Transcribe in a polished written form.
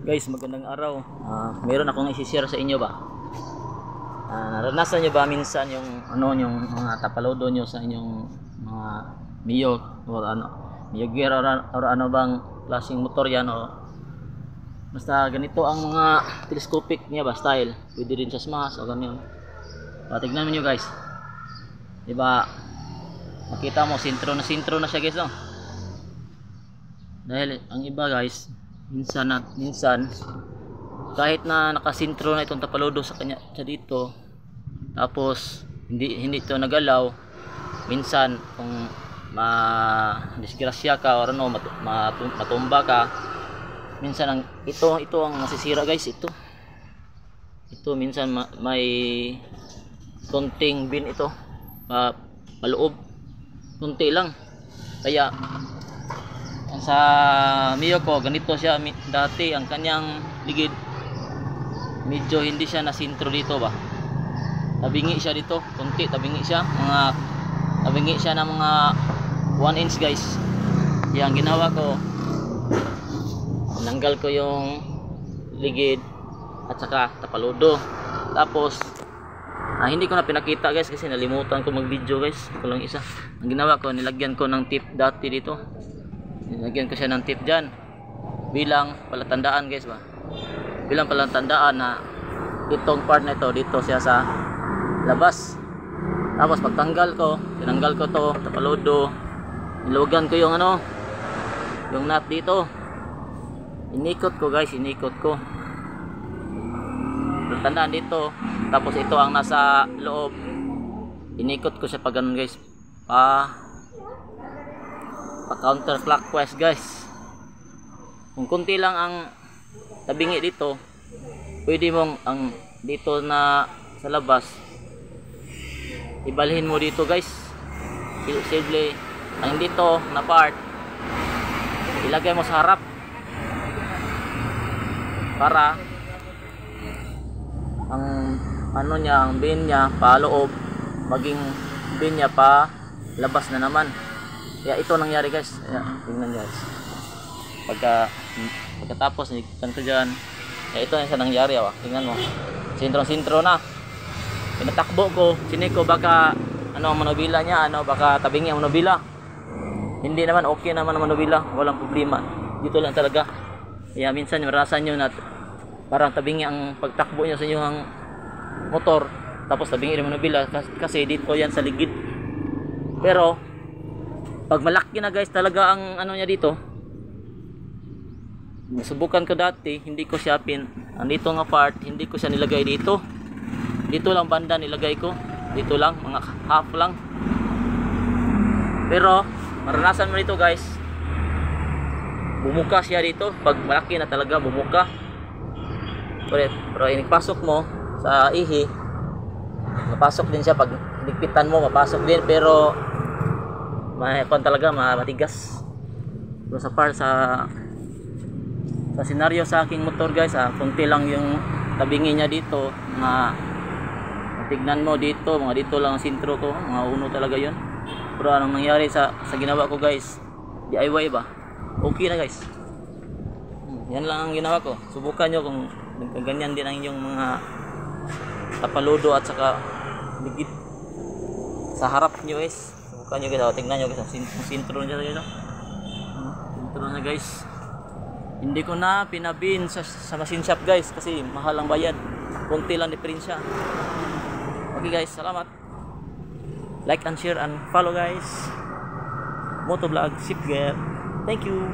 Guys, magandang araw. Meron akong i-share sa inyo ba? Naranasan nyo ba minsan yung yung mga tapalodo nyo sa inyong mga Mio or Mio gear or ano bang klaseng motor yan o basta ganito ang mga telescopic niya ba style. Pwede rin sa smash o ganyan. Tignan niyo guys. 'Di ba? Makita mo sintro na siya guys, no? Dahil ang iba guys, minsan kahit na nakasintro na itong tapalodo sa kanya sa dito, tapos hindi ito nagalaw, minsan kung disgrasya ka or ano, matumba ka, minsan ito ang nasisira guys. Ito minsan may konting bin ito paloob, konti lang. Kaya sa Mio ko ganito siya dati, ang kanyang ligid medyo hindi siya nasintro dito ba, tabingi siya dito, konti tabingi siya ng mga 1 inch guys. Kaya ang ginawa ko, tinanggal ko yung ligid at saka tapalodo, tapos hindi ko na pinakita guys kasi nalimutan ko mag video guys. Ito lang isa. Ang ginawa ko, nilagyan ko ng tip dati dito. Nilagyan ko siya ng tip dyan bilang palatandaan guys ba, bilang palatandaan na itong part na ito dito siya sa labas. Tapos pagtanggal ko, tinanggal ko to tapalodo, niluwagan ko yung yung nut dito, inikot ko guys, palatandaan dito. Tapos ito ang nasa loob, inikot ko siya pa ganun guys, pa counterclockwise guys. Kung konti lang ang tabingi dito, pwede mong ang dito na sa labas ibalhin mo dito guys. Simple ang dito na part ilagay mo sa harap para ang ang bin niya pa loob maging bin niya pa labas na naman. Kaya ito nangyari guys. Tingnan guys, pagkatapos nikan ko dyan, ito na siya nangyari. Tingnan mo, sintro na, pinatakbo ko, siniko baka ang manubila niya, baka tabingi ang manubila. Hindi naman, okay naman ang manubila, walang problema. Dito lang talaga. Kaya minsan marasan nyo na parang tabingi ang pagtakbo nyo sa inyong motor, tapos tabingi ang manubila kasi dito yan sa ligid. Pero pag malaki na guys talaga ang niya dito, nasubukan ko dati, hindi ko siya andito nga part, hindi ko siya nilagay dito lang banda, nilagay ko dito lang, mga half lang. Pero maranasan mo dito guys, bumuka siya dito pag malaki na talaga, bumuka. Pero inipasok mo sa ihi, mapasok din siya, pag higpitan mo mapasok din, pero talaga matigas. Pero sa senaryo sa aking motor guys, konti lang yung tabingi niya dito, tignan mo dito, dito lang ang sintro ko, mga uno talaga yun. Pero anong nangyari sa ginawa ko guys, DIY ba, okay na guys. Yan lang ang ginawa ko. Subukan nyo kung ganyan din ang inyong mga tapalodo at saka ligid sa harap nyo guys. Subukan nyo guys, tingnan nyo guys, sintro niya guys. Sintro na guys. Hindi ko na pinabin sa machine shop guys kasi mahal ang bayad, konti lang diferensya. Okay guys, salamat. Like and share and follow guys. Motovlog Shipgear. Thank you.